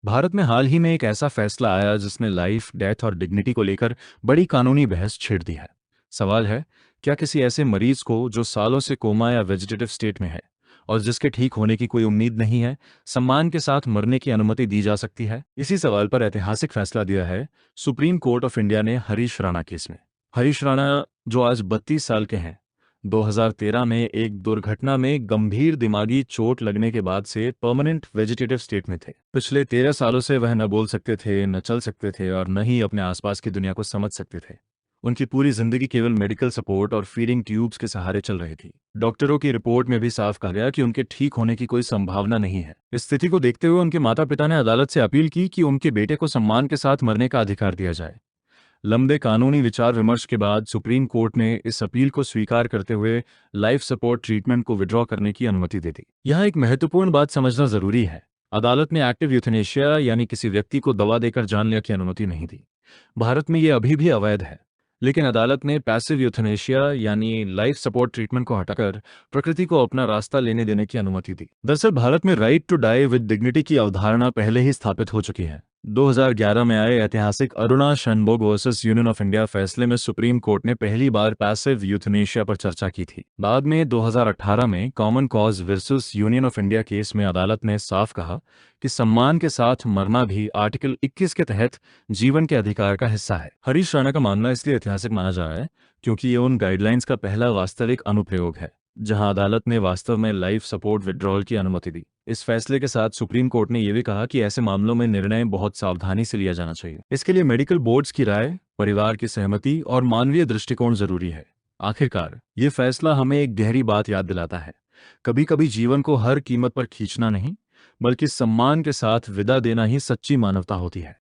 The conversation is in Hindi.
भारत में हाल ही में एक ऐसा फैसला आया जिसने लाइफ, डेथ और डिग्निटी को लेकर बड़ी कानूनी बहस छेड़ दी है। सवाल है, क्या किसी ऐसे मरीज को जो सालों से कोमा या वेजिटेटिव स्टेट में है और जिसके ठीक होने की कोई उम्मीद नहीं है, सम्मान के साथ मरने की अनुमति दी जा सकती है? इसी सवाल पर ऐतिहासिक फैसला दिया है सुप्रीम कोर्ट ऑफ इंडिया ने हरीश राणा केस में। हरीश राणा, जो आज 32 साल के हैं, 2013 में एक दुर्घटना में गंभीर दिमागी चोट लगने के बाद से परमानेंट वेजिटेटिव स्टेट में थे। पिछले 13 सालों से वह न बोल सकते थे, न चल सकते थे और न ही अपने आसपास की दुनिया को समझ सकते थे। उनकी पूरी जिंदगी केवल मेडिकल सपोर्ट और फीडिंग ट्यूब्स के सहारे चल रही थी। डॉक्टरों की रिपोर्ट में भी साफ कहा गया कि उनके ठीक होने की कोई संभावना नहीं है। इस स्थिति को देखते हुए उनके माता पिता ने अदालत से अपील की कि उनके बेटे को सम्मान के साथ मरने का अधिकार दिया जाए। लंबे कानूनी विचार विमर्श के बाद सुप्रीम कोर्ट ने इस अपील को स्वीकार करते हुए लाइफ सपोर्ट ट्रीटमेंट को विड्रॉ करने की अनुमति दे दी। यह एक महत्वपूर्ण बात समझना जरूरी है। अदालत ने एक्टिव यूथनेशिया यानी किसी व्यक्ति को दवा देकर जान लेने की अनुमति नहीं दी। भारत में यह अभी भी अवैध है। लेकिन अदालत ने पैसिव यूथनेशिया यानी लाइफ सपोर्ट ट्रीटमेंट को हटाकर प्रकृति को अपना रास्ता लेने देने की अनुमति दी। दरअसल भारत में right to die with dignity की अवधारणा पहले ही स्थापित हो चुकी है। 2011 में आए ऐतिहासिक Aruna Shanbaug versus Union of India फैसले में सुप्रीम कोर्ट ने पहली बार पैसिव यूथनेशिया पर चर्चा की थी। बाद में 2018 में common cause versus Union of India case में अदालत ने साफ कहा कि सम्मान के साथ मरना भी आर्टिकल 21 के तहत जीवन के अधिकार का हिस्सा है। हरीश राणा का मामला इसलिए ऐतिहासिक माना जा रहा है क्योंकि ये उन गाइडलाइंस का पहला वास्तविक अनुप्रयोग है जहां अदालत ने वास्तव में लाइफ सपोर्ट विड्रॉल की अनुमति दी। इस फैसले के साथ सुप्रीम कोर्ट ने यह भी कहा कि ऐसे मामलों में निर्णय बहुत सावधानी से लिया जाना चाहिए। इसके लिए मेडिकल बोर्ड्स की राय, परिवार की सहमति और मानवीय दृष्टिकोण जरूरी है। आखिरकार ये फैसला हमें एक गहरी बात याद दिलाता है। कभी कभी जीवन को हर कीमत पर खींचना नहीं, बल्कि सम्मान के साथ विदा देना ही सच्ची मानवता होती है।